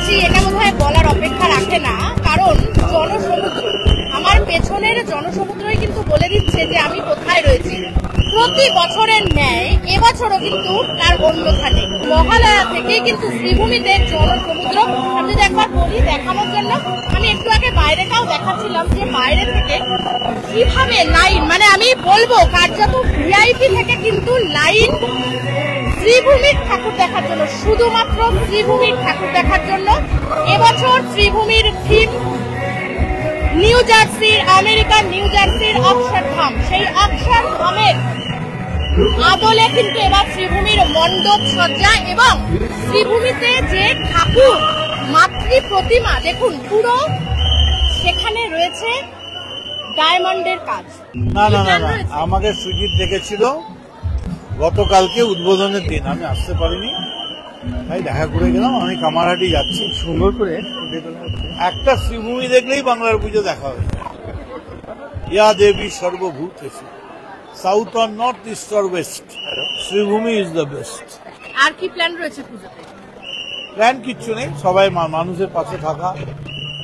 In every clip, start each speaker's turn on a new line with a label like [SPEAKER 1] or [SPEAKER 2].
[SPEAKER 1] এসেছি এটা বোধহয় বলার অপেক্ষা রাখে না, কারণ জনসমুদ্র, আমার পেছনের জনসমুদ্রই কিন্তু বলে দিচ্ছে যে আমি কোথায় রয়েছি। প্রতি বছরের ন্যায় এবছরও কিন্তু তার অন্যখানে মহালয়া থেকে কিন্তু শ্রীভূমিতে জনসমুদ্র। আমি যদি একবার বলি দেখানোর জন্য, আমি একটু আগে বাইরেটাও দেখাচ্ছিলাম যে বাইরে থেকে কিভাবে লাইন, মানে আমি বলবো কার্যত ভিআইপি থেকে কিন্তু লাইন শ্রীভূমির ঠাকুর দেখার জন্য, শুধুমাত্র শ্রীভূমির ঠাকুর দেখার জন্য। এবছর শ্রীভূমির থিম নিউ জার্সির, আমেরিকার নিউ জার্সির অক্ষরধাম, সেই অক্ষরধামের আদলে কিন্তু এবার শ্রীভূমির মণ্ডপ সজ্জা এবং শ্রীভূমিতে যে ঠাকুর মাতৃ প্রতিমা দেখুন, পুরো সেখানে রয়েছে ডায়মন্ডের কাজ।
[SPEAKER 2] না না না না, আমাকে সুজিত দেখেছিল গতকালকে উদ্বোধনের দিন, আমি আসতে পারিনি, তাই দেখা করে গেলাম। আমি কামারহাটি যাচ্ছি, সুন্দর করে একটা শ্রীভূমি দেখলেই বাংলার পুজো দেখা হয়ে যায়। ইয়া দেবী সর্বভূতেষু, south or north, east or west, Sreebhumi is the best.
[SPEAKER 1] আর কি প্ল্যান রয়েছে পুজোতে?
[SPEAKER 2] প্ল্যান কিচ্ছু নেই, সবাই মানুষের পাশে থাকা,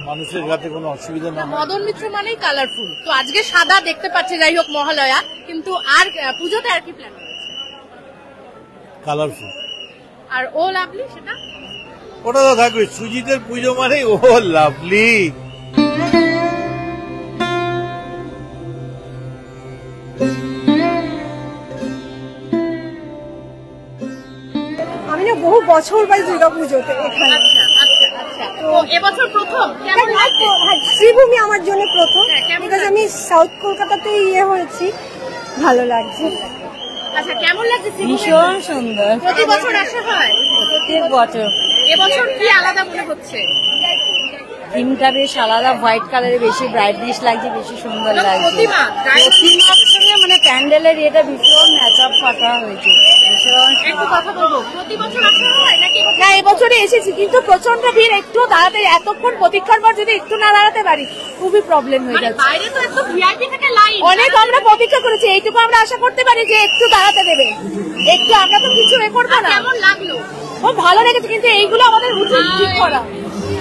[SPEAKER 2] মানুষের যাতে কোনো অসুবিধা না।
[SPEAKER 1] মদন মিত্র মানেই কালারফুল, তো আজকে সাদা দেখতে পাচ্ছি, যাই হোক মহালয়া, কিন্তু আর পুজোতে আর কি প্ল্যান রয়েছে?
[SPEAKER 2] কালারফুল।
[SPEAKER 1] আর ও লাভলি, সেটা
[SPEAKER 2] ওটা তো থাকবে, সুজিতের পুজো মানে ও লাভলি।
[SPEAKER 3] আমি না বহু বছর বাই দুর্গা পুজোতে এখানে।
[SPEAKER 1] তো এবছর প্রথম
[SPEAKER 3] শ্রীভূমি আমার জন্য প্রথম, বিকজ আমি সাউথ কলকাতাতে হয়েছি, ভালো লাগছে।
[SPEAKER 1] আচ্ছা, কেমন লাগছে?
[SPEAKER 4] ভীষণ সুন্দর,
[SPEAKER 1] প্রতি বছর আসা হয়?
[SPEAKER 4] প্রত্যেক বছর।
[SPEAKER 1] এবছর কি আলাদা মনে হচ্ছে?
[SPEAKER 4] থিমটা বেশ আলাদা, হোয়াইট কালারে বেশি ব্রাইটনেস লাগছে, বেশি সুন্দর লাগছে।
[SPEAKER 1] প্রতিমার
[SPEAKER 4] সঙ্গে মানে প্যান্ডেলের এটা ভীষণ ম্যাচ আপ করা হয়েছে।
[SPEAKER 1] একটু কথা বলবো, প্রতি বছর আসা হয় নাকি?
[SPEAKER 3] না, এবছরে এসেছি, কিন্তু প্রচন্ড ভিড়, একটু দাঁড়াতে, এতক্ষণ প্রতীক্ষার পর যদি একটু না দাঁড়াতে পারি খুবই প্রবলেম হয়ে যাচ্ছে।
[SPEAKER 1] বাইরে তো একটু ভিআইপি থেকে লাইন,
[SPEAKER 3] অনেক আমরা প্রতীক্ষা করেছি, এইটুকু আমরা আশা করতে পারি যে একটু দাঁড়াতে দেবে, একটু, আমরা তো কিছু এ করবো না।
[SPEAKER 1] কেমন লাগলো?
[SPEAKER 3] খুব ভালো লেগেছে, কিন্তু এইগুলো আমাদের উচিত ঠিক করা।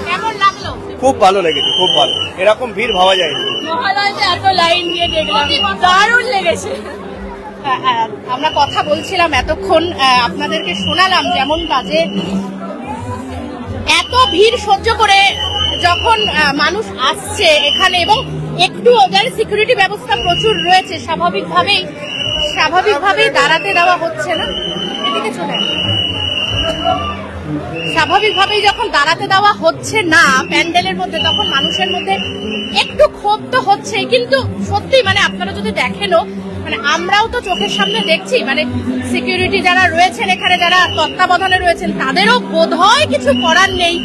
[SPEAKER 1] কেমন লাগলো?
[SPEAKER 5] খুব ভালো লেগেছে, খুব ভালো, এরকম ভিড় ভাবা যায় না।
[SPEAKER 1] মহালয়াতে এত লাইন দিয়ে দেখলাম, দারুণ লেগেছে। আমরা কথা বলছিলাম এতক্ষণ, আপনাদেরকে শোনালাম যেমন বাজে, এত ভিড় সহ্য করে যখন মানুষ আসছে এখানে, এবং একটু ওদের সিকিউরিটি ব্যবস্থা প্রচুর রয়েছে, স্বাভাবিকভাবেই দাঁড়াতে দেওয়া হচ্ছে না। এদিকে চলে স্বাভাবিকভাবেই যখন দাঁড়াতে দেওয়া হচ্ছে না প্যান্ডেলের মধ্যে, তখন মানুষের মধ্যে একটু ক্ষোভ তো হচ্ছে। কিন্তু সত্যি মানে আপনারা যদি দেখেনও, মানে আমরাও তো চোখের সামনে দেখছি, মানে সিকিউরিটি যারা রয়েছেন এখানে, যারা তত্ত্বাবধানে রয়েছেন, তাদেরও বোধহয় কিছু করার নেই।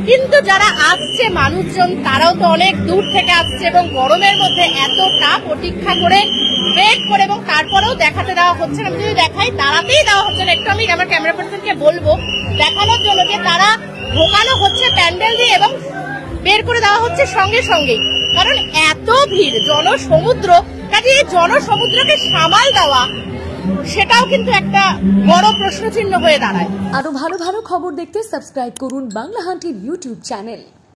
[SPEAKER 1] কিন্তু যারা আসছে মানুষজন, তারাও তো অনেক দূর থেকে আসছে, এবং গরমের মধ্যে এতটা প্রতীক্ষা করে, ওয়েট করে, এবং তারপরেও দেখাতে দেওয়া হচ্ছে না। আমি যদি দেখাই, দাঁড়াতেই দেওয়া হচ্ছে না। একটু আমি আমার ক্যামেরা পার্সনকে বলবো দেখানোর জন্য যে তারা ঢোকানো হচ্ছে প্যান্ডেল দিয়ে এবং বের করে দেওয়া হচ্ছে সঙ্গে সঙ্গেই, কারণ এত ভিড়, জনসমুদ্র। কাজে এই জনসমুদ্রকে সামাল দেওয়া, সেটাও কিন্তু একটা বড় প্রশ্নচিহ্ন হয়ে দাঁড়ায়।
[SPEAKER 6] আরো ভালো ভালো খবর দেখতে সাবস্ক্রাইব করুন বাংলা হান্টির ইউটিউব চ্যানেল।